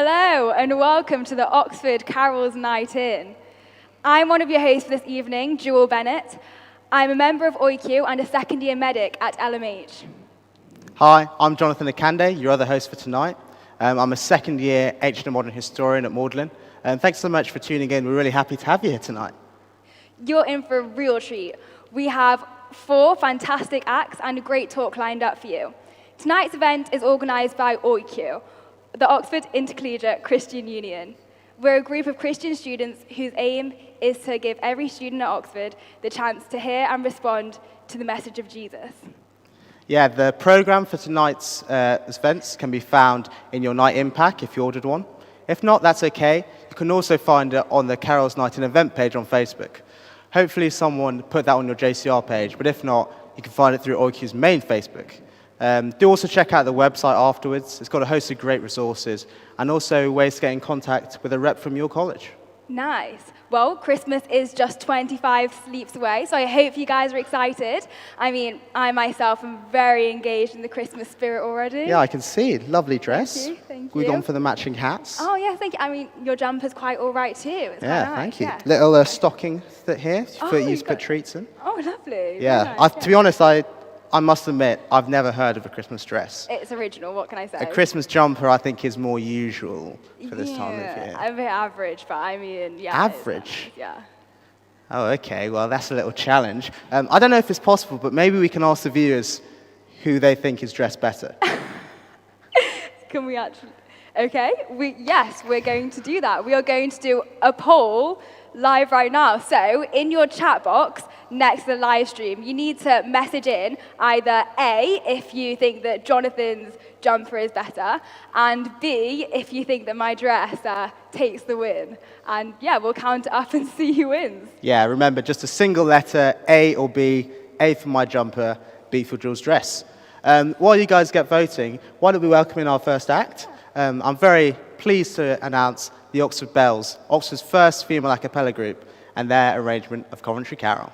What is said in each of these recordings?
Hello and welcome to the Oxford Carols Night In. I'm one of your hosts for this evening, Jewel Bennett. I'm a member of OICCU and a second-year medic at LMH. Hi, I'm Jonathan Akande, your other host for tonight. I'm a second-year ancient and modern historian at Magdalen. Thanks so much for tuning in. We're really happy to have you here tonight. You're in for a real treat. We have 4 fantastic acts and a great talk lined up for you. Tonight's event is organised by OICCU, the Oxford Intercollegiate Christian Union. We're a group of Christian students whose aim is to give every student at Oxford the chance to hear and respond to the message of Jesus. Yeah, the programme for tonight's events can be found in your night in pack if you ordered one. If not, that's okay. You can also find it on the Carol's Night and event page on Facebook. Hopefully someone put that on your JCR page, but if not, you can find it through OICCU's main Facebook. Do also check out the website afterwards. It's got a host of great resources and also ways to get in contact with a rep from your college. Nice. Well, Christmas is just 25 sleeps away, so I hope you guys are excited. I mean, I myself am very engaged in the Christmas spirit already. Yeah, I can see. Lovely dress. Thank you. We've gone for the matching hats. Oh, yeah, thank you. I mean, your jumper's quite all right too. It's Yeah, quite nice. thank you. Yeah. Little stocking here for you you've to put got- treats in. Oh, lovely. Yeah, Very nice, to be honest, I must admit, I've never heard of a Christmas dress. It's original, what can I say? A Christmas jumper, I think, is more usual for this time of year. A bit average, but I mean, yeah. Average? Yeah. Oh, okay, well, that's a little challenge. I don't know if it's possible, but maybe we can ask the viewers who they think is dressed better. Can we actually? Okay, yes, we're going to do that. We are going to do a poll live right now. So in your chat box next to the live stream, you need to message in either A, if you think that Jonathan's jumper is better, and B, if you think that my dress takes the win. And yeah, we'll count it up and see who wins. Yeah, remember, just a single letter, A or B. A for my jumper, B for Jules' dress. While you guys get voting, why don't we welcome in our first act? I'm very pleased to announce the Oxford Bells, Oxford's first female a cappella group, and their arrangement of Coventry Carol.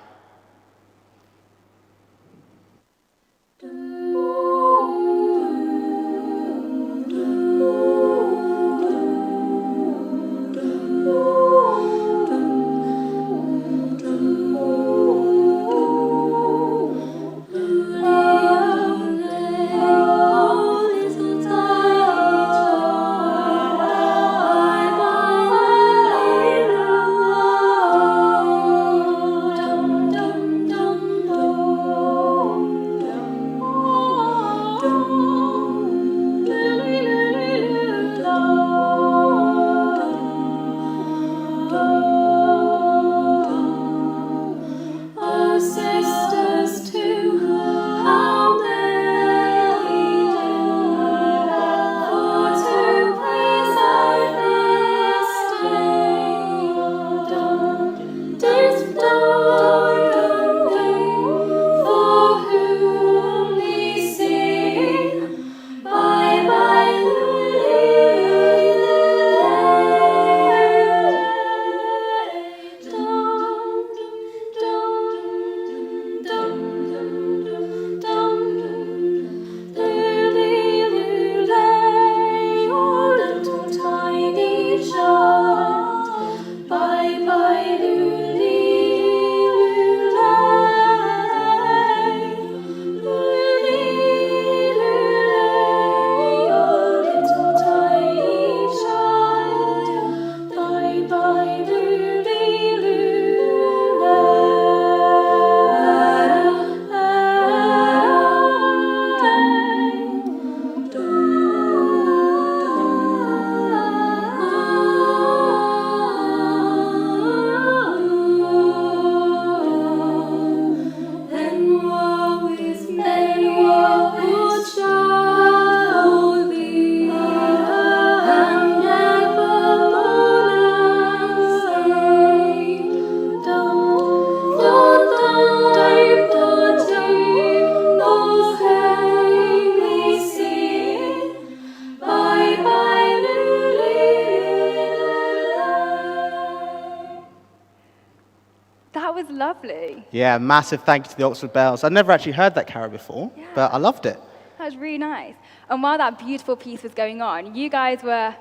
Lovely. Yeah, massive thank you to the Oxford Bells. I'd never actually heard that carol before, but I loved it. That was really nice. And while that beautiful piece was going on, you guys were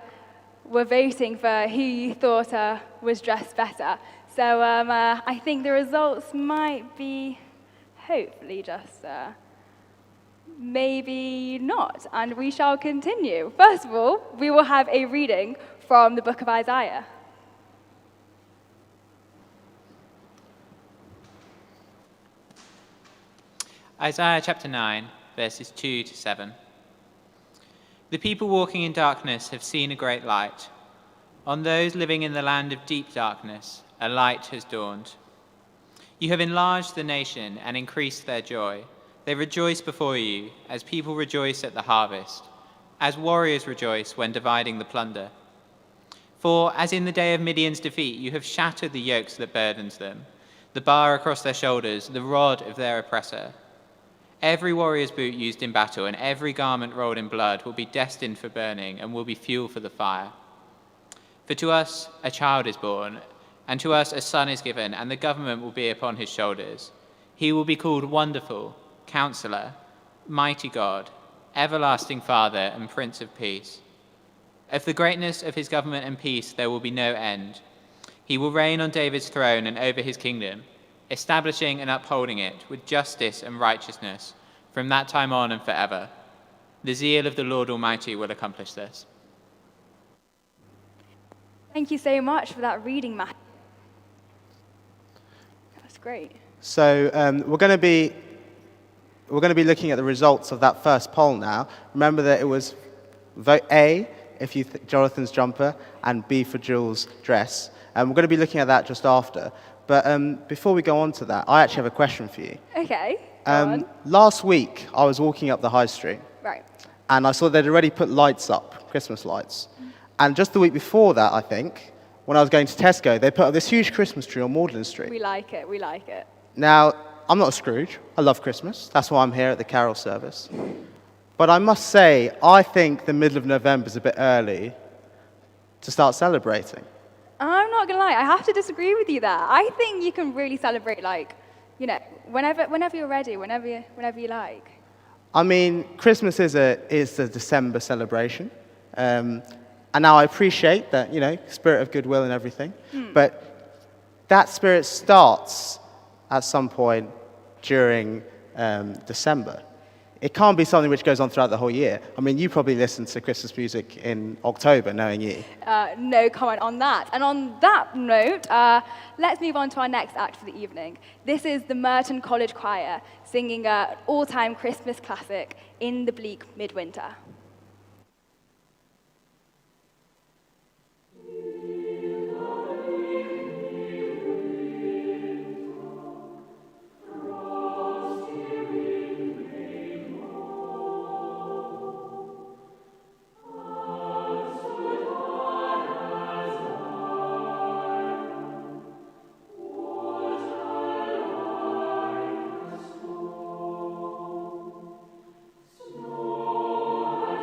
voting for who you thought was dressed better. So I think the results might be, hopefully, just maybe not. And we shall continue. First of all, we will have a reading from the book of Isaiah. Isaiah chapter 9, verses 2 to 7. The people walking in darkness have seen a great light. On those living in the land of deep darkness, a light has dawned. You have enlarged the nation and increased their joy. They rejoice before you, as people rejoice at the harvest, as warriors rejoice when dividing the plunder. For as in the day of Midian's defeat, you have shattered the yokes that burdens them, the bar across their shoulders, the rod of their oppressor. Every warrior's boot used in battle and every garment rolled in blood will be destined for burning and will be fuel for the fire. For to us a child is born, and to us a son is given, and the government will be upon his shoulders. He will be called Wonderful, Counselor, Mighty God, Everlasting Father, and Prince of Peace. Of the greatness of his government and peace there will be no end. He will reign on David's throne and over his kingdom, establishing and upholding it with justice and righteousness from that time on and forever. The zeal of the Lord Almighty will accomplish this. Thank you so much for that reading, Matt. That's great. So we're going to be looking at the results of that first poll now. Remember that it was vote A if you Jonathan's jumper and B for Jules' dress. We're going to be looking at that just after. But before we go on to that, I actually have a question for you. Okay, go on. Last week, I was walking up the high street, Right. and I saw they'd already put lights up, Christmas lights. And just the week before that, I think, when I was going to Tesco, they put up this huge Christmas tree on Magdalen Street. We like it. Now, I'm not a Scrooge. I love Christmas. That's why I'm here at the carol service. But I must say, I think the middle of November is a bit early to start celebrating. I'm not going to lie. I have to disagree with you there. I think you can really celebrate, whenever you're ready, whenever you like. I mean, Christmas is a December celebration. And now I appreciate that, spirit of goodwill and everything. But that spirit starts at some point during December. It can't be something which goes on throughout the whole year. I mean, you probably listen to Christmas music in October, knowing you. No comment on that. And on that note, let's move on to our next act for the evening. This is the Merton College Choir singing an all-time Christmas classic, In the Bleak Midwinter. Snow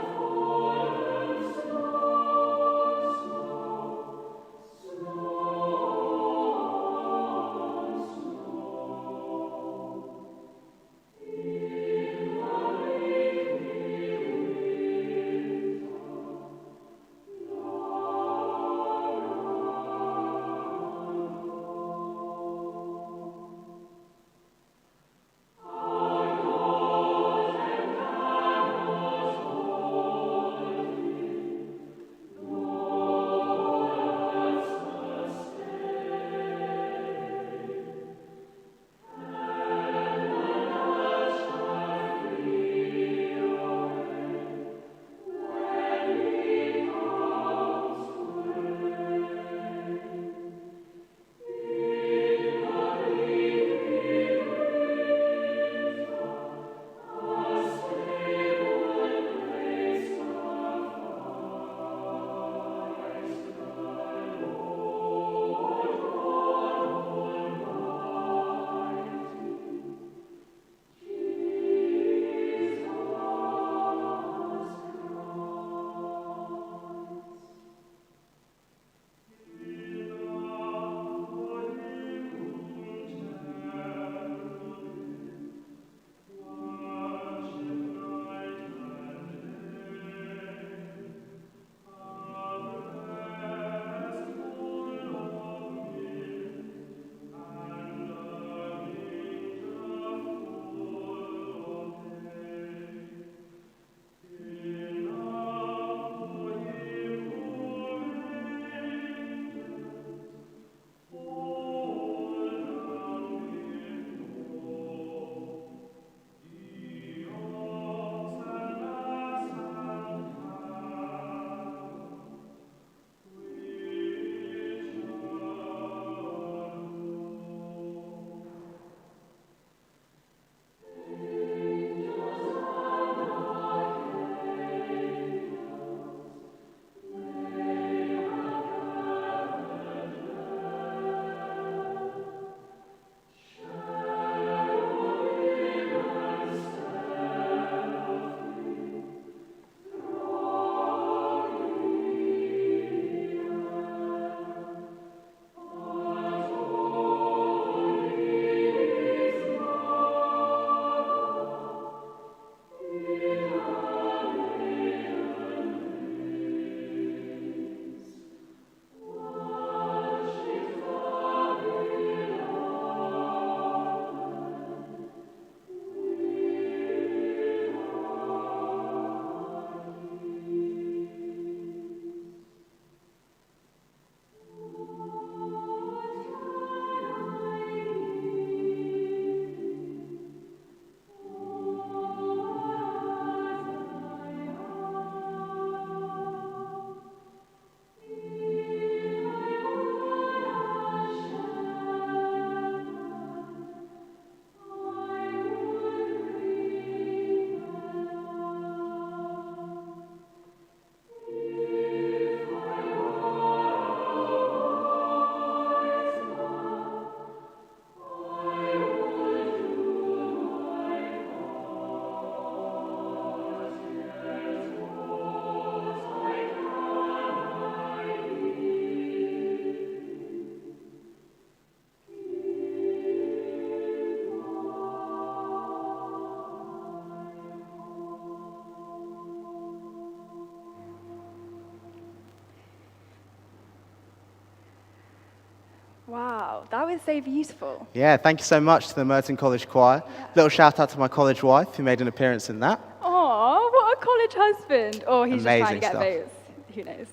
Wow, that was so beautiful. Yeah, thank you so much to the Merton College Choir. Little shout out to my college wife who made an appearance in that. Oh, what a college husband. Or he's just trying to Amazing get stuff. votes. Who knows?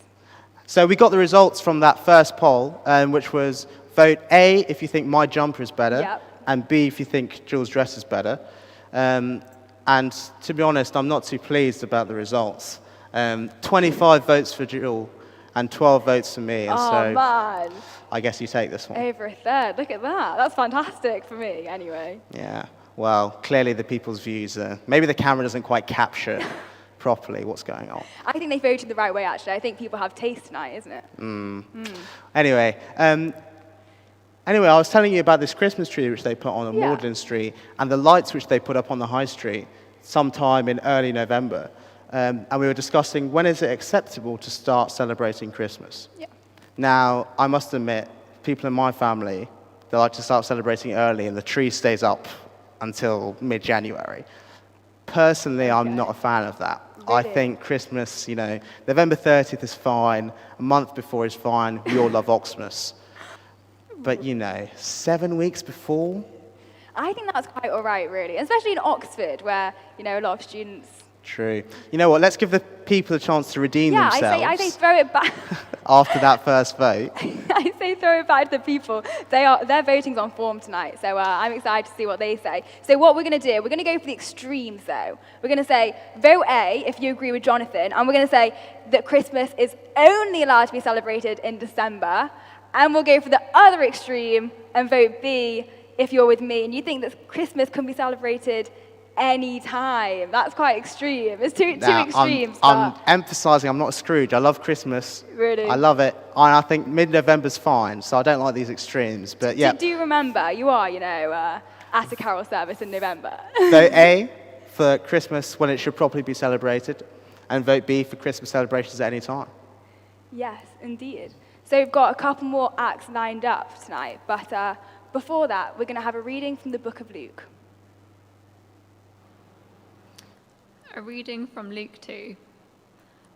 So we got the results from that first poll, which was vote A if you think my jumper is better, Yep. and B if you think Jules' dress is better. And to be honest, I'm not too pleased about the results. 25 votes for Jules and 12 votes for me, and Oh, so man. I guess you take this one. Over a third. Look at that. That's fantastic for me, anyway. Yeah, well, clearly the people's views are... Maybe the camera doesn't quite capture properly what's going on. I think they voted the right way, actually. I think people have taste tonight, isn't it? Anyway, I was telling you about this Christmas tree which they put on Yeah. Magdalen Street and the lights which they put up on the high street sometime in early November. And we were discussing when is it acceptable to start celebrating Christmas. Yeah. Now, I must admit, people in my family, they like to start celebrating early and the tree stays up until mid-January. Personally, I'm not a fan of that. I Really? think Christmas, November 30th is fine, a month before is fine, we all love Xmas. But, 7 weeks before? I think that's quite all right, really, especially in Oxford, where, a lot of students... True. You know what, let's give the people a chance to redeem Yeah, themselves I say throw it back. after that first vote. I say throw it back to the people. Their voting's on form tonight, so I'm excited to see what they say. So what we're going to do, we're going to go for the extremes, though. We're going to say, vote A if you agree with Jonathan, and we're going to say that Christmas is only allowed to be celebrated in December, and we'll go for the other extreme and vote B if you're with me, and you think that Christmas can be celebrated any time. That's quite extreme. It's two extremes. I'm emphasising I'm not a Scrooge. I love Christmas. Really? I love it. And I think mid-November's fine, so I don't like these extremes. But yeah, Do you remember, you are, at a carol service in November. vote A for Christmas when it should properly be celebrated, and vote B for Christmas celebrations at any time. Yes, indeed. So we've got a couple more acts lined up tonight, but before that, we're going to have a reading from the book of Luke. A reading from Luke 2.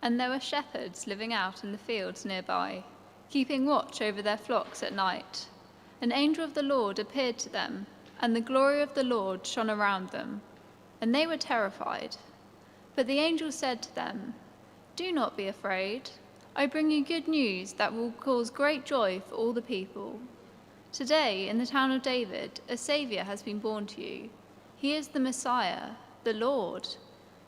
And there were shepherds living out in the fields nearby, keeping watch over their flocks at night. An angel of the Lord appeared to them, and the glory of the Lord shone around them, and they were terrified. But the angel said to them, "Do not be afraid. I bring you good news that will cause great joy for all the people. Today, in the town of David, a Saviour has been born to you. He is the Messiah, the Lord.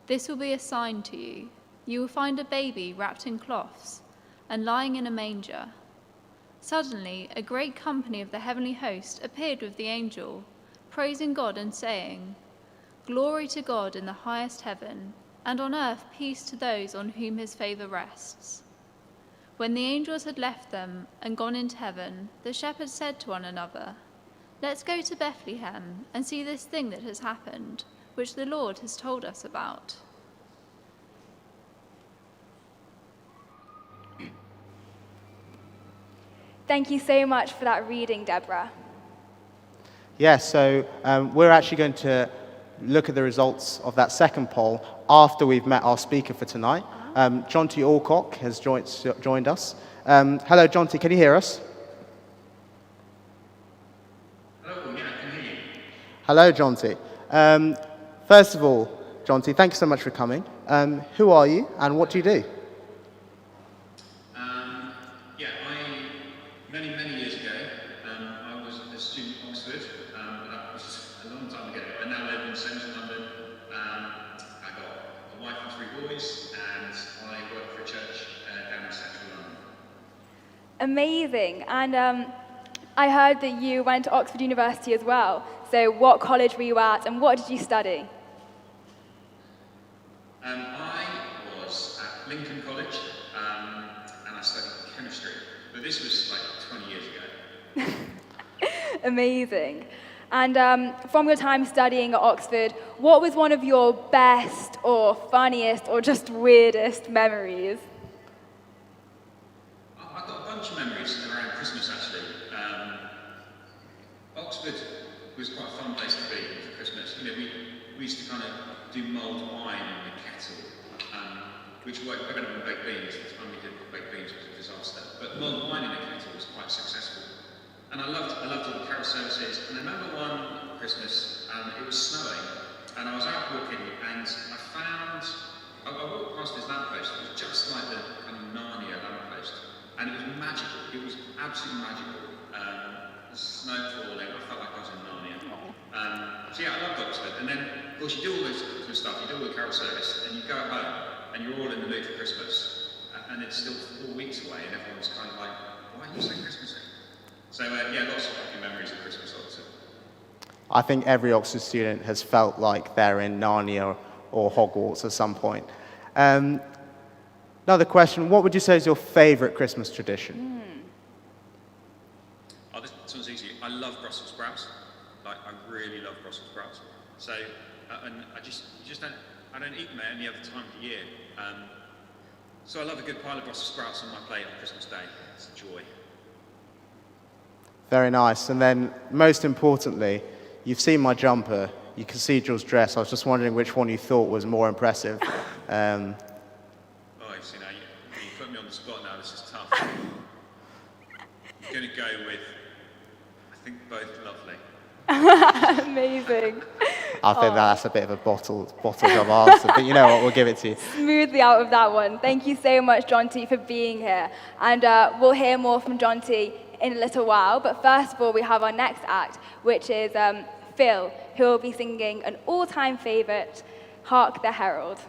This will be a sign to you. You will find a baby wrapped in cloths and lying in a manger." Suddenly, a great company of the heavenly host appeared with the angel, praising God and saying, "Glory to God in the highest heaven, and on earth peace to those on whom his favour rests." When the angels had left them and gone into heaven, the shepherds said to one another, "Let's go to Bethlehem and see this thing that has happened, which the Lord has told us about." Thank you so much for that reading, Deborah. Yeah, so we're actually going to look at the results of that second poll after we've met our speaker for tonight. Jonty Alcock has joined us. Hello, Jonty, can you hear us? Hello, yeah, I can hear you. Hello, Jonty. First of all, Jonty, thank you so much for coming. Who are you and what do you do? Many years ago, I was a student at Oxford, but that was a long time ago. I now live in central London. I got a wife and 3 boys, and I work for a church down in central London. Amazing. And I heard that you went to Oxford University as well. So what college were you at and what did you study? I was at Lincoln College, and I studied chemistry. But this was like 20 years ago. Amazing. And from your time studying at Oxford, what was one of your best or funniest or just weirdest memories? I've got a bunch of memories around Christmas, actually. Oxford was quite a fun place to be for Christmas. We used to kind of do mulled wine in the kettle, which worked better than baked beans. The time we did baked beans was a disaster. But mulled wine in a kettle was quite successful. And I loved all the carol services. And I remember one Christmas, it was snowing, and I was out walking, and I walked past this lamppost. It was just like the kind of Narnia lamppost, and it was magical. It was absolutely magical. The snow falling, I felt like I was in Narnia. So yeah, I loved Oxford. And then, of course, you do all this sort of stuff. You do all the carol service, and you go home, and you're all in the mood for Christmas, and it's still 4 weeks away, and everyone's kind of like, why are you so Christmassy? So yeah, lots of happy memories of Christmas, Oxford. I think every Oxford student has felt like they're in Narnia or Hogwarts at some point. Another question, what would you say is your favourite Christmas tradition? Oh, this one's easy. I love Brussels sprouts. Like, I really love Brussels sprouts. So, and I don't eat them at any other time of the year. So I love a good pile of Brussels sprouts on my plate on Christmas Day. It's a joy. Very nice. And then, most importantly, you've seen my jumper, your cathedral's dress. I was just wondering which one you thought was more impressive. Oh, you know, you put me on the spot now. This is tough. I'm going to go with, I think, both lovely. Amazing. I think that's a bit of a bottle job answer, but you know what, we'll give it to you. Smoothly out of that one. Thank you so much, John T, for being here. And we'll hear more from John T in a little while. But first of all, we have our next act, which is Phil, who will be singing an all-time favourite, Hark the Herald.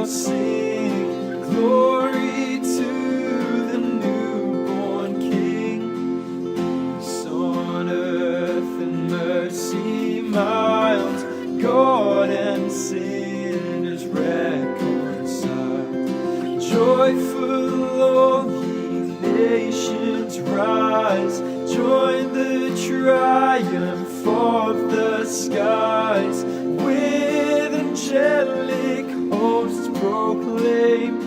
Sing glory to the newborn King, peace on earth and mercy mild, God and sinners reconciled. Joyful all ye nations rise, join the triumph of the skies, with angelic hosts proclaim,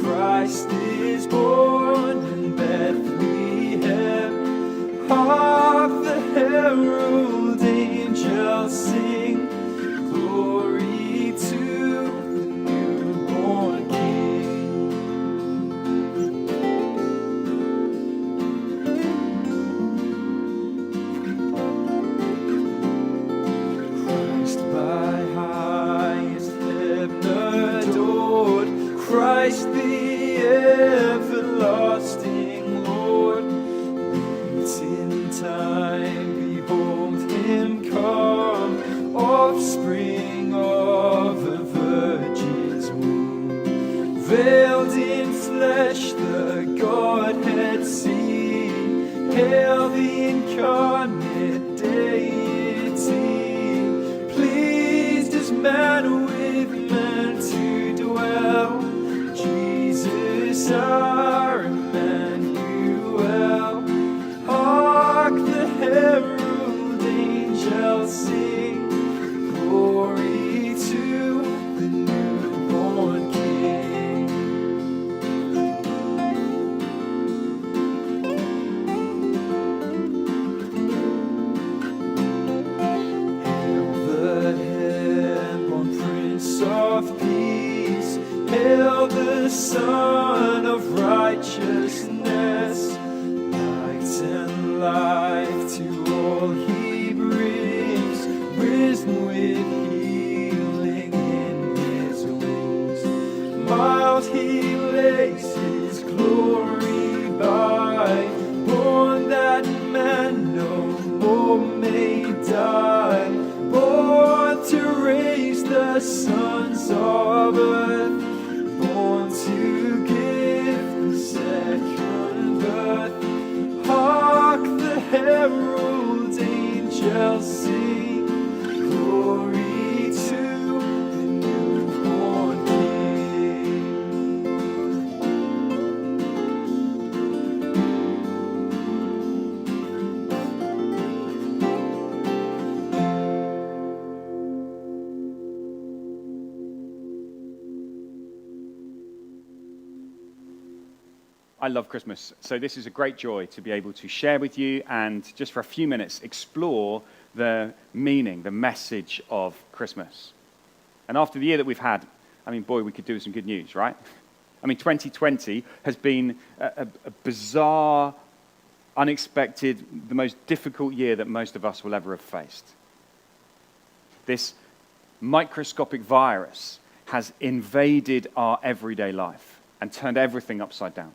Christ is born in Bethlehem. Hark the herald angels sing, glory to the newborn King. Christ by highest heaven adored, Christ the everlasting Lord. Late in time, behold him come, offspring of a virgin's womb. Veiled in flesh, the Godhead seen, hail the incarnate deity, pleased as man with man to dwell, Jesus our Emmanuel. Hark the herald angels sing, glory to the newborn King. Hail the heaven-born Prince of Peace, hail the Son of Righteousness, light and life to all he brings, risen with healing in his wings. Mild he lays his glory by, born that man no more may die, born to raise the sons of earth, born to give the second birth. Hark the herald angels sing, glory to the newborn King. I love Christmas, so this is a great joy to be able to share with you and just for a few minutes explore the meaning, the message of Christmas. And after the year that we've had, I mean, boy, we could do with some good news, right? I mean, 2020 has been a bizarre, unexpected, the most difficult year that most of us will ever have faced. This microscopic virus has invaded our everyday life and turned everything upside down.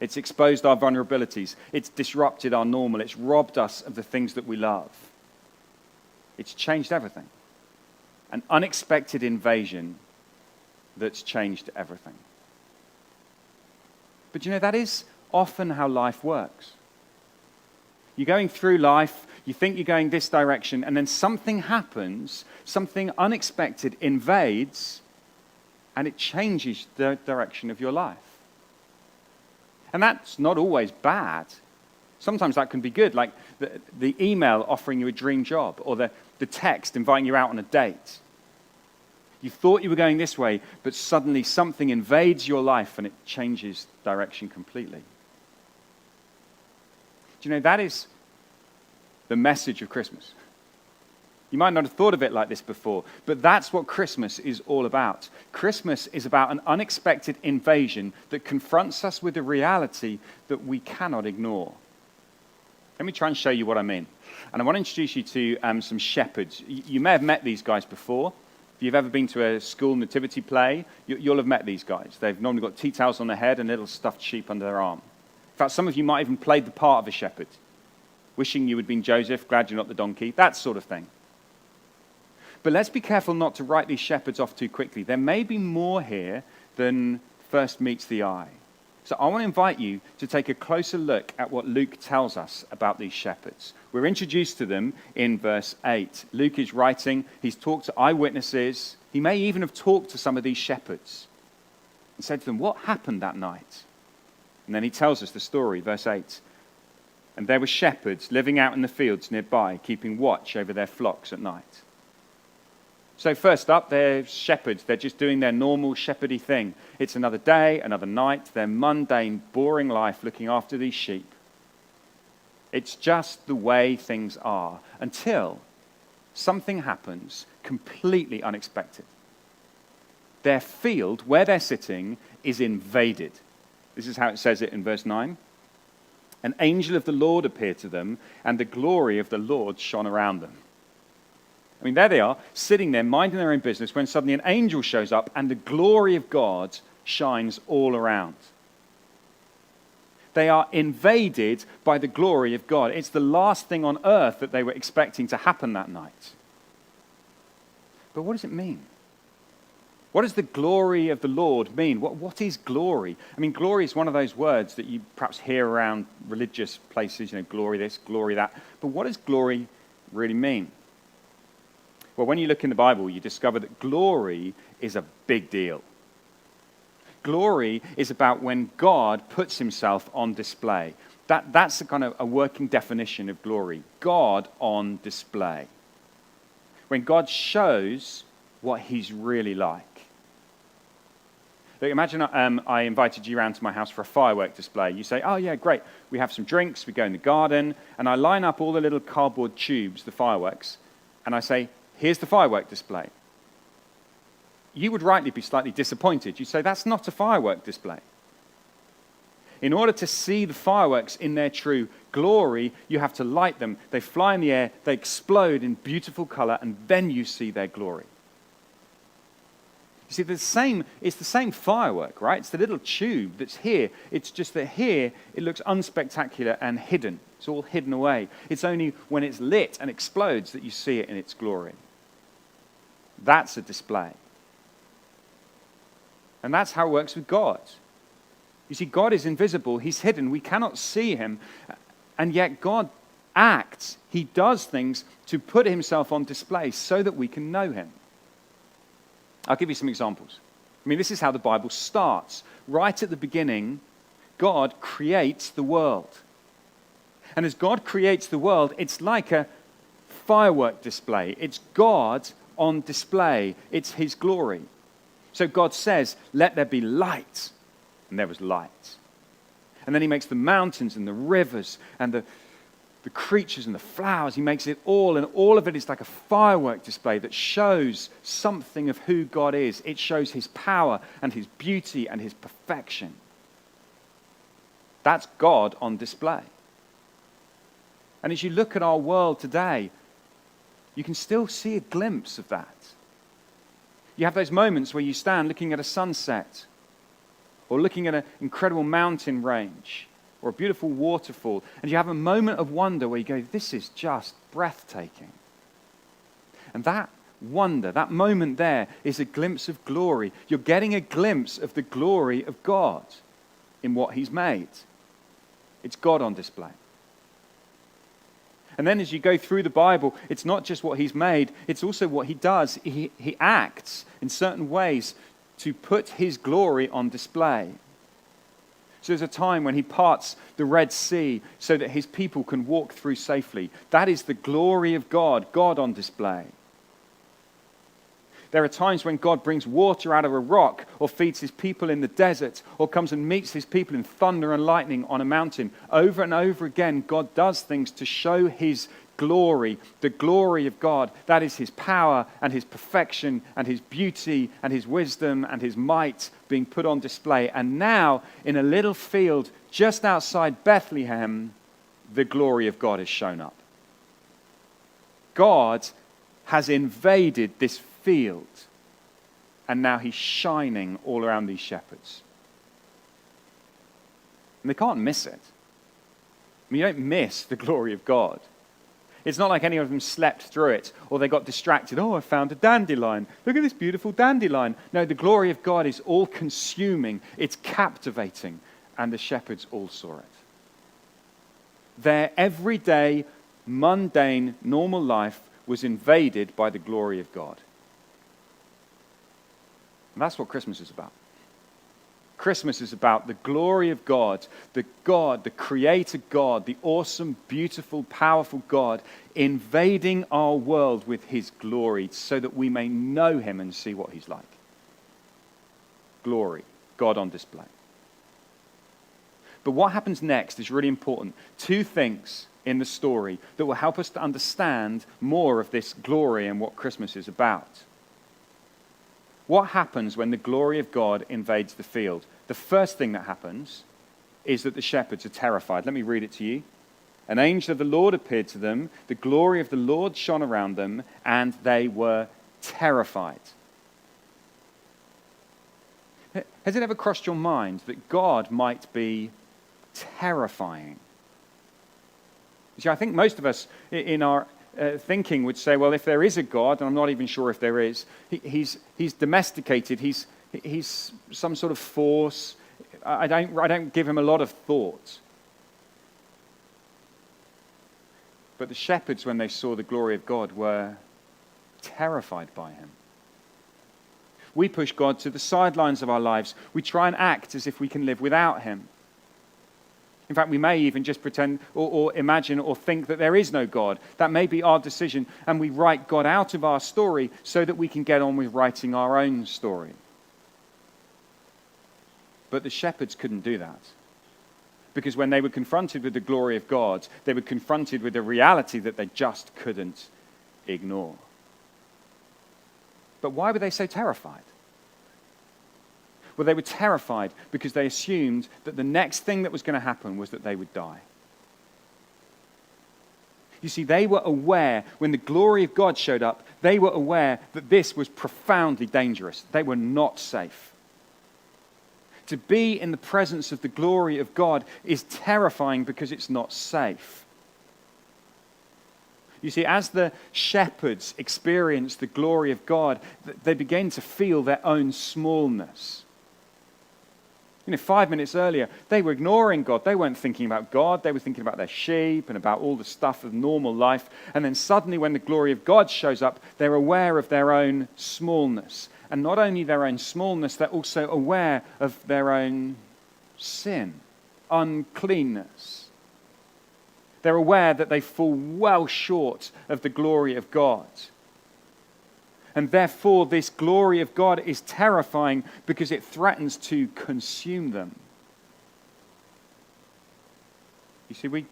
It's exposed our vulnerabilities. It's disrupted our normal. It's robbed us of the things that we love. It's changed everything. An unexpected invasion that's changed everything. But you know, that is often how life works. You're going through life, you think you're going this direction, and then something happens, something unexpected invades, and it changes the direction of your life. And that's not always bad. Sometimes that can be good, like the email offering you a dream job, or the text inviting you out on a date. You thought you were going this way, but suddenly something invades your life and it changes direction completely. Do you know, that is the message of Christmas. You might not have thought of it like this before, but that's what Christmas is all about. Christmas is about an unexpected invasion that confronts us with a reality that we cannot ignore. Let me try and show you what I mean. And I want to introduce you to some shepherds. You may have met these guys before. If you've ever been to a school nativity play, you'll have met these guys. They've normally got tea towels on their head and little stuffed sheep under their arm. In fact, some of you might even played the part of a shepherd, wishing you had been Joseph, glad you're not the donkey, that sort of thing. But let's be careful not to write these shepherds off too quickly. There may be more here than first meets the eye. So I want to invite you to take a closer look at what Luke tells us about these shepherds. We're introduced to them in verse 8. Luke is writing, he's talked to eyewitnesses. He may even have talked to some of these shepherds and said to them, what happened that night? And then he tells us the story, verse 8. And there were shepherds living out in the fields nearby, keeping watch over their flocks at night. So first up, they're shepherds. They're just doing their normal shepherdy thing. It's another day, another night, their mundane, boring life looking after these sheep. It's just the way things are until something happens completely unexpected. Their field, where they're sitting, is invaded. This is how it says it in verse 9. An angel of the Lord appeared to them, and the glory of the Lord shone around them. I mean, there they are, sitting there, minding their own business, when suddenly an angel shows up and the glory of God shines all around. They are invaded by the glory of God. It's the last thing on earth that they were expecting to happen that night. But what does it mean? What does the glory of the Lord mean? What is glory? I mean, glory is one of those words that you perhaps hear around religious places, glory this, glory that. But what does glory really mean? Well, when you look in the Bible, you discover that glory is a big deal. Glory is about when God puts himself on display. That's a kind of a working definition of glory. God on display. When God shows what he's really like. Look, imagine I invited you around to my house for a firework display. You say, oh yeah, great. We have some drinks, we go in the garden, and I line up all the little cardboard tubes, the fireworks, and I say, here's the firework display. You would rightly be slightly disappointed. You'd say, that's not a firework display. In order to see the fireworks in their true glory, you have to light them. They fly in the air, they explode in beautiful color, and then you see their glory. You see, it's the same firework, right? It's the little tube that's here. It's just that here, it looks unspectacular and hidden. It's all hidden away. It's only when it's lit and explodes that you see it in its glory. That's a display. And that's how it works with God. You see, God is invisible. He's hidden. We cannot see him. And yet God acts. He does things to put himself on display so that we can know him. I'll give you some examples. I mean, this is how the Bible starts. Right at the beginning, God creates the world. And as God creates the world, it's like a firework display. It's God on display. It's his glory. So God says, let there be light. And there was light. And then he makes the mountains and the rivers and the creatures and the flowers. He makes it all, and all of it is like a firework display that shows something of who God is. It shows his power and his beauty and his perfection. That's God on display. And as you look at our world today, you can still see a glimpse of that. You have those moments where you stand looking at a sunset, or looking at an incredible mountain range, or a beautiful waterfall, and you have a moment of wonder where you go, this is just breathtaking. And that wonder, that moment there, is a glimpse of glory. You're getting a glimpse of the glory of God in what he's made. It's God on display. And then as you go through the Bible, it's not just what he's made, it's also what he does. He acts in certain ways to put his glory on display. So there's a time when he parts the Red Sea so that his people can walk through safely. That is the glory of God, God on display. There are times when God brings water out of a rock, or feeds his people in the desert, or comes and meets his people in thunder and lightning on a mountain. Over and over again, God does things to show his glory, the glory of God. That is his power and his perfection and his beauty and his wisdom and his might being put on display. And now, in a little field just outside Bethlehem, the glory of God has shown up. God has invaded this field, and now he's shining all around these shepherds. And they can't miss it. I mean, you don't miss the glory of God. It's not like any of them slept through it, or they got distracted. Oh, I found a dandelion. Look at this beautiful dandelion. No, the glory of God is all-consuming. It's captivating, and the shepherds all saw it. Their everyday, mundane, normal life was invaded by the glory of God. And that's what Christmas is about. Christmas is about the glory of God, the creator God, the awesome, beautiful, powerful God, invading our world with his glory so that we may know him and see what he's like. Glory, God on display. But what happens next is really important. Two things in the story that will help us to understand more of this glory and what Christmas is about. What happens when the glory of God invades the field? The first thing that happens is that the shepherds are terrified. Let me read it to you. An angel of the Lord appeared to them. The glory of the Lord shone around them, and they were terrified. Has it ever crossed your mind that God might be terrifying? You see, I think most of us in our thinking would say, well, if there is a God, and I'm not even sure if there is, he's domesticated, he's some sort of force. I don't give him a lot of thought. But the shepherds, when they saw the glory of God, were terrified by him. We push God to the sidelines of our lives. We try and act as if we can live without him. In fact, we may even just pretend or imagine or think that there is no God. That may be our decision, and we write God out of our story so that we can get on with writing our own story. But the shepherds couldn't do that. Because when they were confronted with the glory of God, they were confronted with a reality that they just couldn't ignore. But why were they so terrified? Well, they were terrified because they assumed that the next thing that was going to happen was that they would die. You see, they were aware, when the glory of God showed up, they were aware that this was profoundly dangerous. They were not safe. To be in the presence of the glory of God is terrifying because it's not safe. You see, as the shepherds experienced the glory of God, they began to feel their own smallness. 5 minutes earlier, they were ignoring God. They weren't thinking about God. They were thinking about their sheep and about all the stuff of normal life. And then suddenly, when the glory of God shows up, they're aware of their own smallness. And not only their own smallness, they're also aware of their own sin, uncleanness. They're aware that they fall well short of the glory of God. And therefore, this glory of God is terrifying because it threatens to consume them. You see, we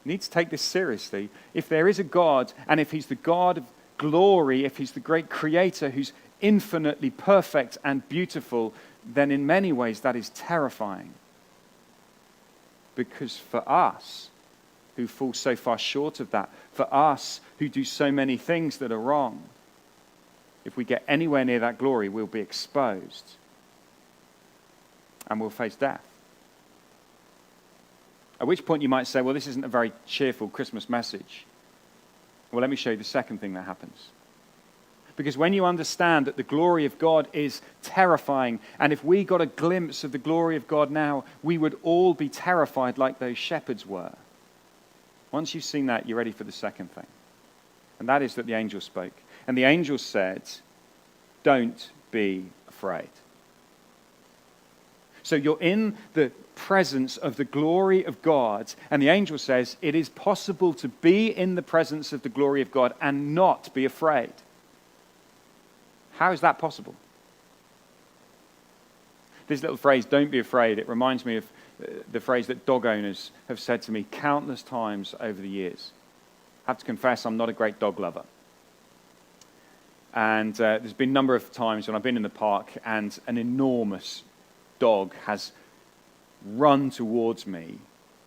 need to take this seriously. If there is a God, and if he's the God of glory, if he's the great creator who's infinitely perfect and beautiful, then in many ways that is terrifying. Because for us, who fall so far short of that, for us who do so many things that are wrong, if we get anywhere near that glory, we'll be exposed and we'll face death. At which point you might say, well, this isn't a very cheerful Christmas message. Well, let me show you the second thing that happens. Because when you understand that the glory of God is terrifying, and if we got a glimpse of the glory of God now, we would all be terrified like those shepherds were. Once you've seen that, you're ready for the second thing. And that is that the angel spoke. And the angel said, don't be afraid. So you're in the presence of the glory of God, and the angel says it is possible to be in the presence of the glory of God and not be afraid. How is that possible? This little phrase, don't be afraid, it reminds me of the phrase that dog owners have said to me countless times over the years. I have to confess, I'm not a great dog lover. And there's been a number of times when I've been in the park and an enormous dog has run towards me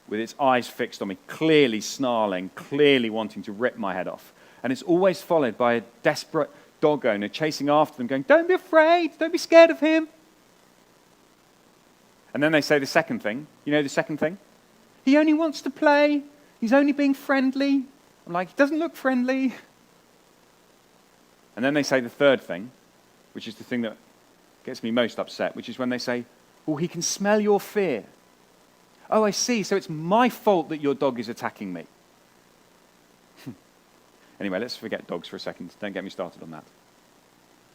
with its eyes fixed on me, clearly snarling, clearly wanting to rip my head off. And it's always followed by a desperate dog owner chasing after them, going, don't be afraid, don't be scared of him. And then they say the second thing. You know the second thing? He only wants to play. He's only being friendly. I'm like, he doesn't look friendly. And then they say the third thing, which is the thing that gets me most upset, which is when they say, oh, he can smell your fear. Oh, I see, so it's my fault that your dog is attacking me. Anyway, let's forget dogs for a second. Don't get me started on that.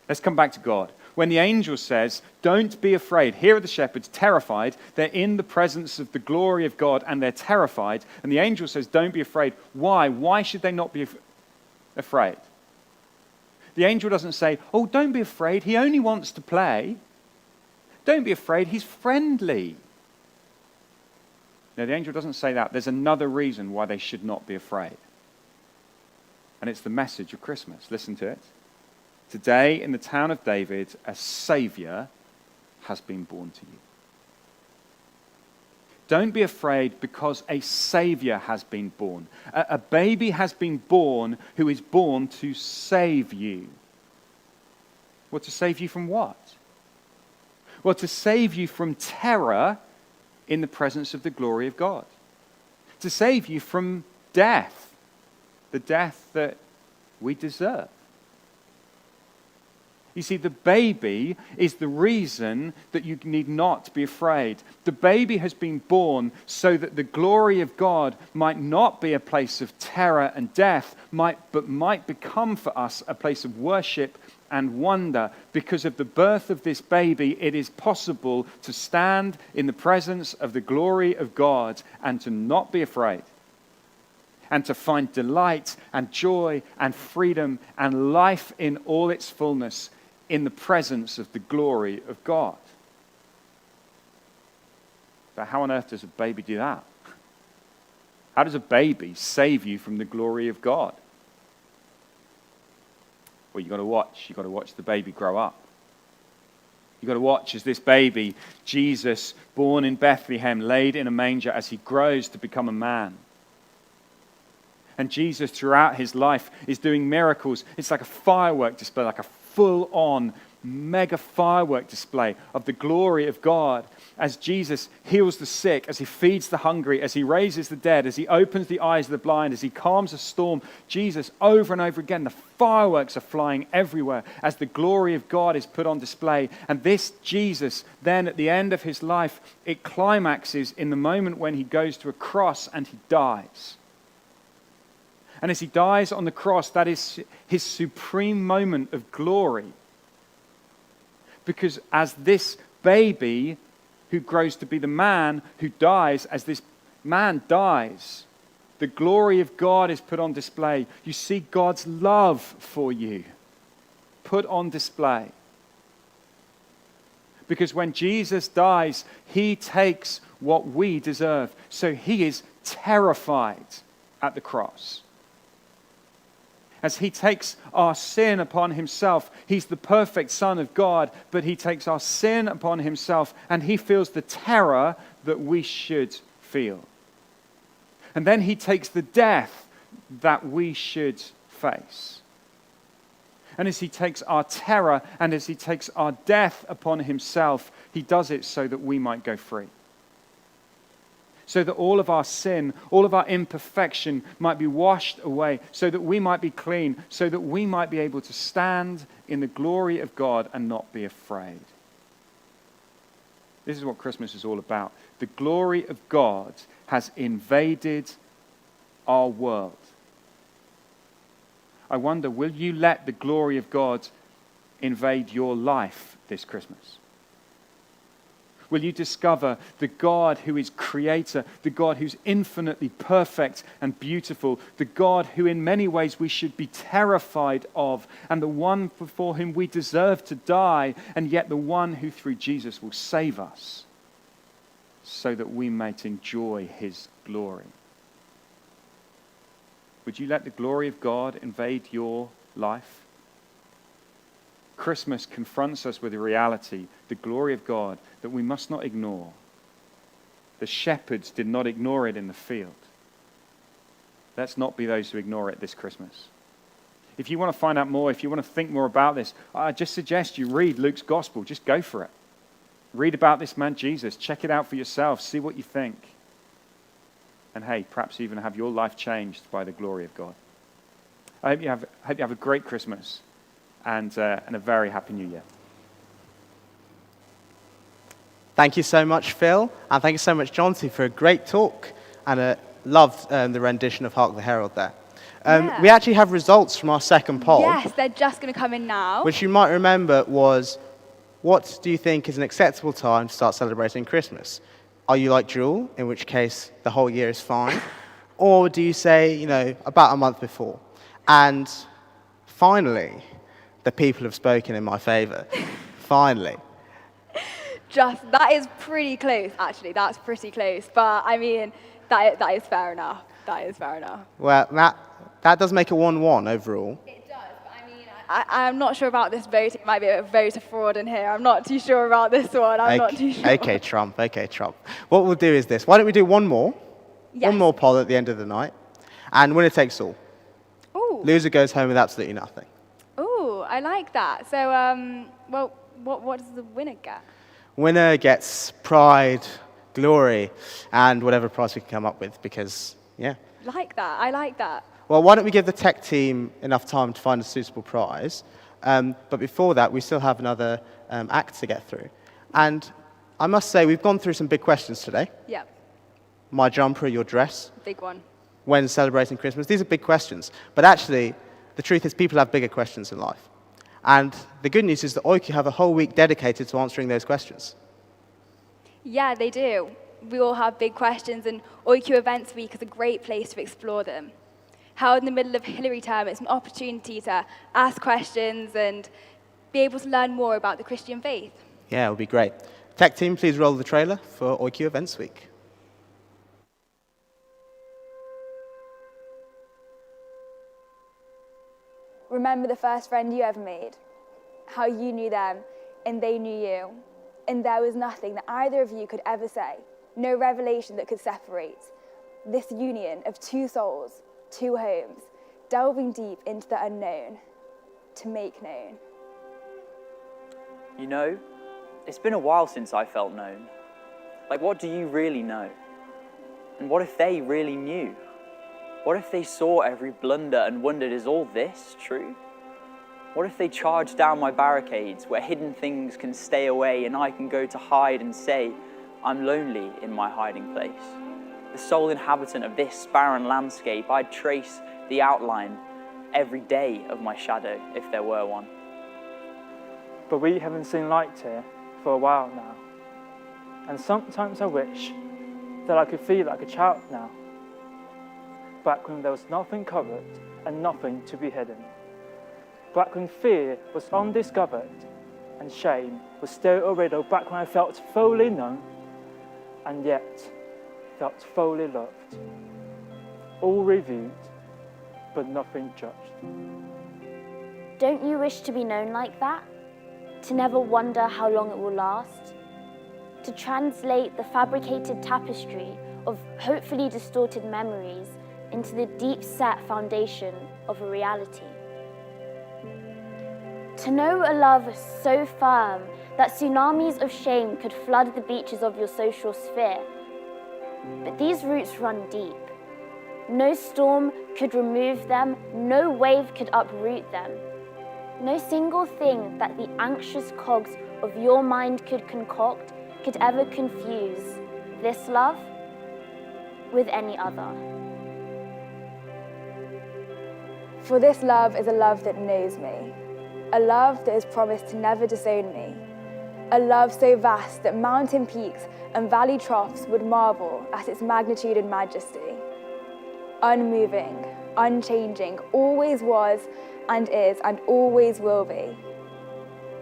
Let's come back to God. When the angel says, don't be afraid, here are the shepherds terrified. They're in the presence of the glory of God and they're terrified. And the angel says, don't be afraid. Why? Why should they not be afraid? The angel doesn't say, oh, don't be afraid. He only wants to play. Don't be afraid. He's friendly. No, the angel doesn't say that. There's another reason why they should not be afraid. And it's the message of Christmas. Listen to it. Today, in the town of David, a Savior has been born to you. Don't be afraid because a Savior has been born. A baby has been born who is born to save you. Well, to save you from what? Well, to save you from terror in the presence of the glory of God. To save you from death, the death that we deserve. You see, the baby is the reason that you need not be afraid. The baby has been born so that the glory of God might not be a place of terror and death, but might become for us a place of worship and wonder. Because of the birth of this baby, it is possible to stand in the presence of the glory of God and to not be afraid. And to find delight and joy and freedom and life in all its fullness in the presence of the glory of God. But how on earth does a baby do that? How does a baby save you from the glory of God? Well, you've got to watch the baby grow up. You've got to watch as this baby, Jesus, born in Bethlehem, laid in a manger, as he grows to become a man. And Jesus, throughout his life, is doing miracles. It's like a firework display, like a full-on mega firework display of the glory of God as Jesus heals the sick, as he feeds the hungry, as he raises the dead, as he opens the eyes of the blind, as he calms a storm. Jesus, over and over again, the fireworks are flying everywhere as the glory of God is put on display. And this Jesus, then at the end of his life, it climaxes in the moment when he goes to a cross and he dies. And as he dies on the cross, that is his supreme moment of glory. Because as this baby who grows to be the man who dies, as this man dies, the glory of God is put on display. You see God's love for you put on display. Because when Jesus dies, he takes what we deserve. So he is terrified at the cross. As he takes our sin upon himself, he's the perfect Son of God, but he takes our sin upon himself and he feels the terror that we should feel. And then he takes the death that we should face. And as he takes our terror and as he takes our death upon himself, he does it so that we might go free. So that all of our sin, all of our imperfection might be washed away, so that we might be clean, so that we might be able to stand in the glory of God and not be afraid. This is what Christmas is all about. The glory of God has invaded our world. I wonder, will you let the glory of God invade your life this Christmas? Will you discover the God who is creator, the God who's infinitely perfect and beautiful, the God who in many ways we should be terrified of, and the one before whom we deserve to die, and yet the one who through Jesus will save us so that we might enjoy his glory? Would you let the glory of God invade your life? Christmas confronts us with a reality, the glory of God, that we must not ignore. The shepherds did not ignore it in the field. Let's not be those who ignore it this Christmas. If you want to find out more, if you want to think more about this, I just suggest you read Luke's Gospel. Just go for it. Read about this man Jesus. Check it out for yourself. See what you think. And hey, perhaps even have your life changed by the glory of God. I hope you have a great Christmas and a very happy New Year. Thank you so much, Phil, and thank you so much, Jonty, for a great talk. And I loved the rendition of Hark the Herald there. Yeah. We actually have results from our second poll, Yes, they're just going to come in now. which you might remember was, what do you think is an acceptable time to start celebrating Christmas? Are you like Jewel, in which case the whole year is fine? Or do you say, about a month before? And finally, the people have spoken in my favor. Finally. That is pretty close, actually. That's pretty close. But, I mean, that is fair enough. That is fair enough. Well, that does make a 1-1 overall. It does, but I mean, I'm not sure about this vote. It might be a voter fraud in here. I'm not too sure about this one. I'm not too sure. Okay, Trump. What we'll do is this. Why don't we do one more? Yes. One more poll at the end of the night. And winner takes all. Ooh. Loser goes home with absolutely nothing. Ooh, I like that. So, well, what does the winner get? Winner gets pride, glory, and whatever prize we can come up with because, yeah. Like that. I like that. Well, why don't we give the tech team enough time to find a suitable prize? But before that, we still have another act to get through. And I must say, we've gone through some big questions today. Yeah, My jumper, your dress, big one. when celebrating Christmas. These are big questions. But actually, the truth is people have bigger questions in life. And the good news is that OICCU have a whole week dedicated to answering those questions. Yeah, they do. We all have big questions, and OICCU Events Week is a great place to explore them. Held in the middle of Hillary term, it's an opportunity to ask questions and be able to learn more about the Christian faith. Yeah, it would be great. Tech team, please roll the trailer for OICCU Events Week. Remember the first friend you ever made, how you knew them and they knew you, and there was nothing that either of you could ever say, no revelation that could separate this union of two souls, two homes, delving deep into the unknown to make known. You know, it's been a while since I felt known. Like, what do you really know? And what if they really knew? What if they saw every blunder and wondered, is all this true? What if they charged down my barricades where hidden things can stay away and I can go to hide and say, I'm lonely in my hiding place? The sole inhabitant of this barren landscape, I'd trace the outline every day of my shadow if there were one. But we haven't seen light here for a while now. And sometimes I wish that I could feel like a child now. Back when there was nothing covered and nothing to be hidden. Back when fear was undiscovered and shame was still a riddle. Back when I felt fully known and yet felt fully loved, all reviewed, but nothing judged. Don't you wish to be known like that? To never wonder how long it will last? To translate the fabricated tapestry of hopefully distorted memories into the deep-set foundation of a reality? To know a love so firm that tsunamis of shame could flood the beaches of your social sphere. But these roots run deep. No storm could remove them, no wave could uproot them. No single thing that the anxious cogs of your mind could concoct could ever confuse this love with any other. For this love is a love that knows me, a love that has promised to never disown me, a love so vast that mountain peaks and valley troughs would marvel at its magnitude and majesty. Unmoving, unchanging, always was and is and always will be.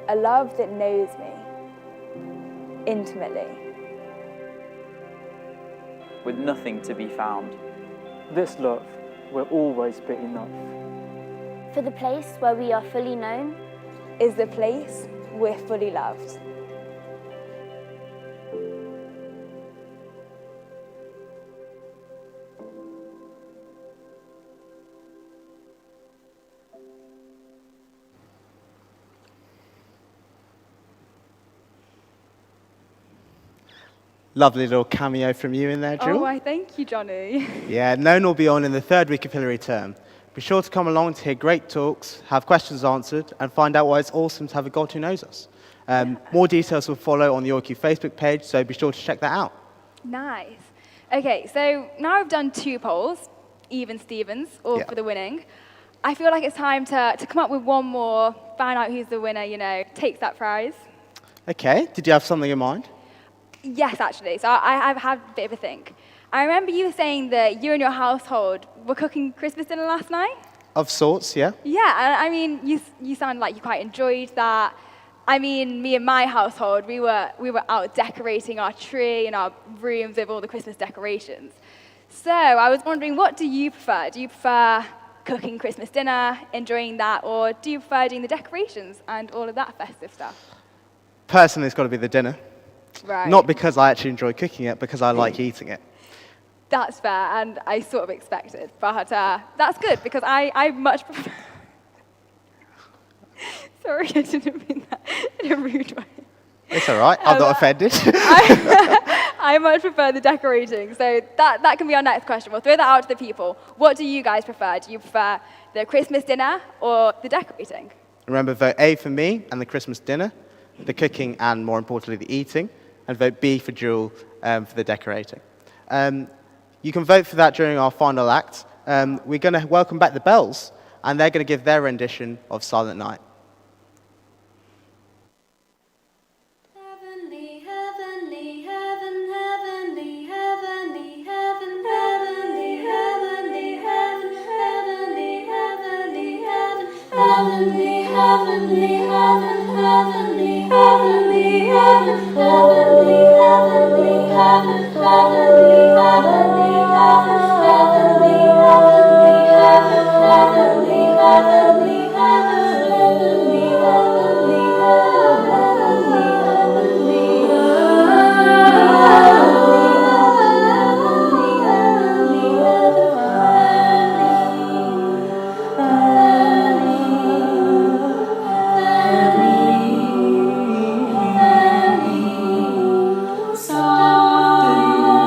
A love that knows me intimately. With nothing to be found. This love will always be enough. For the place where we are fully known is the place we're fully loved. Lovely little cameo from you in there, Jill. Oh, I thank you, Johnny. Yeah, known will be on in the third week of Hilary term. Be sure to come along to hear great talks, have questions answered, and find out why it's awesome to have a God who knows us. More details will follow on the OICCU Facebook page, so be sure to check that out. Nice. Okay, so now I've done 2 polls, even Stevens, all for the winning. I feel like it's time to come up with one more, find out who's the winner, takes that prize. Okay, did you have something in mind? Yes, actually. So I've had a bit of a think. I remember you saying that you and your household were cooking Christmas dinner last night. Of sorts, yeah. Yeah, and I mean, you sound like you quite enjoyed that. I mean, me and my household, we were out decorating our tree and our rooms with all the Christmas decorations. So I was wondering, what do you prefer? Do you prefer cooking Christmas dinner, enjoying that, or do you prefer doing the decorations and all of that festive stuff? Personally, it's got to be the dinner. Right. Not because I actually enjoy cooking it, because I like eating it. That's fair, and I sort of expected, but that's good, because I much prefer... Sorry, I didn't mean that in a rude way. It's all right, I'm not offended. I much prefer the decorating, so that can be our next question. We'll throw that out to the people. What do you guys prefer? Do you prefer the Christmas dinner or the decorating? Remember, vote A for me and the Christmas dinner, the cooking and, more importantly, the eating, and vote B for Jewel for the decorating. You can vote for that during our final act. We're going to welcome back the Bells, and they're going to give their rendition of Silent Night. Heavenly, heavenly, heaven, heavenly, heavenly, heaven, heavenly, heavenly, heaven, heavenly, heavenly, heaven, heavenly, heavenly, heaven, heavenly, heavenly, heaven, heavenly, heavenly, heaven, heavenly, heavenly, heavenly, heavenly, heavenly, heavenly, Silent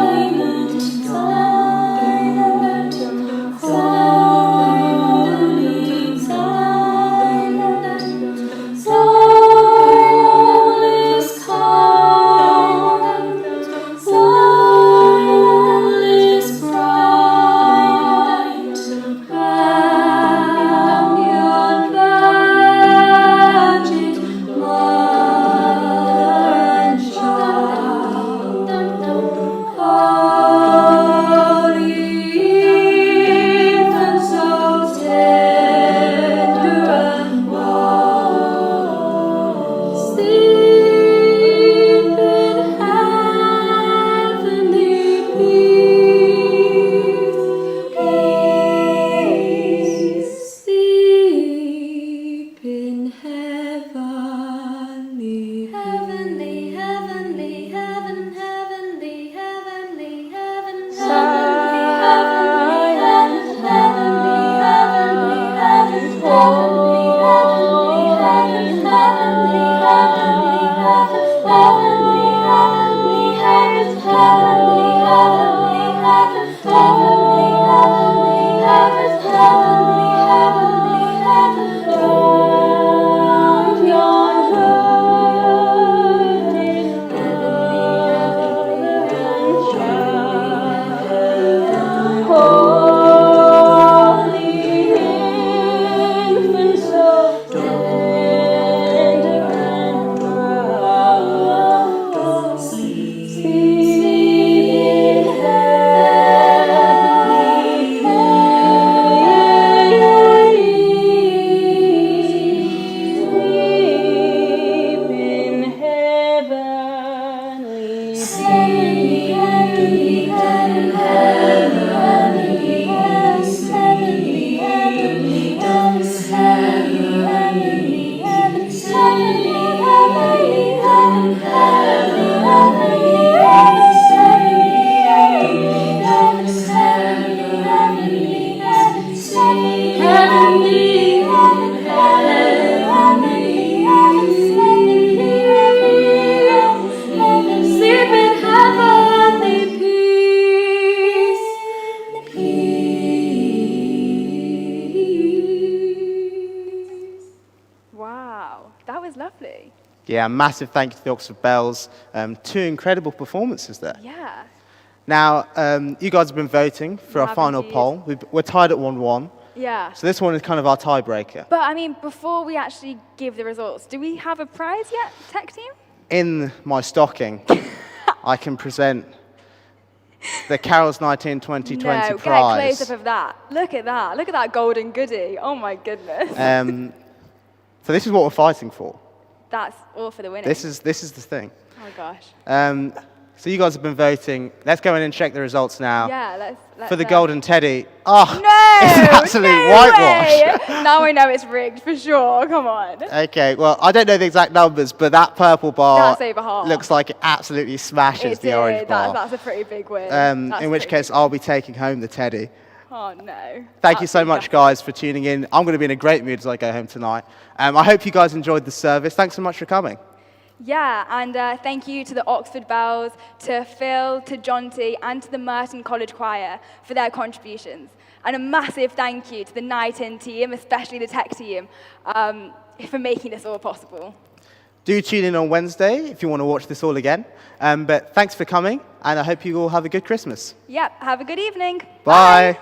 Yeah, massive thank you to the Oxford Bells. 2 incredible performances there. Yeah. Now, you guys have been voting for We our have final indeed. poll. We're tied at 1-1. Yeah. So this one is kind of our tiebreaker. But I mean, before we actually give the results, do we have a prize yet, tech team? In my stocking, I can present the Carols Night In 2020 No, prize. get a close-up of that. Look at that. Look at that golden goodie. Oh my goodness. So this is what we're fighting for. That's all for the winning. This is the thing. Oh gosh. So you guys have been voting. Let's go in and check the results now. Yeah, let's For the golden teddy. Oh, No! it's an absolute no whitewash. way! Now I know it's rigged for sure. Come on. Okay, well, I don't know the exact numbers, but that purple bar That's over half. looks like it absolutely smashes the orange bar. That's a pretty big win. That's In which pretty case, big. I'll be taking home the teddy. Oh no. Thank you so Absolutely much, gutted. guys, for tuning in. I'm going to be in a great mood as I go home tonight. I hope you guys enjoyed the service. Thanks so much for coming. Yeah, and thank you to the Oxford Bells, to Phil, to Jonty, and to the Merton College Choir for their contributions. And a massive thank you to the Night In team, especially the tech team, for making this all possible. Do tune in on Wednesday if you want to watch this all again. But thanks for coming, and I hope you all have a good Christmas. Yep, have a good evening. Bye.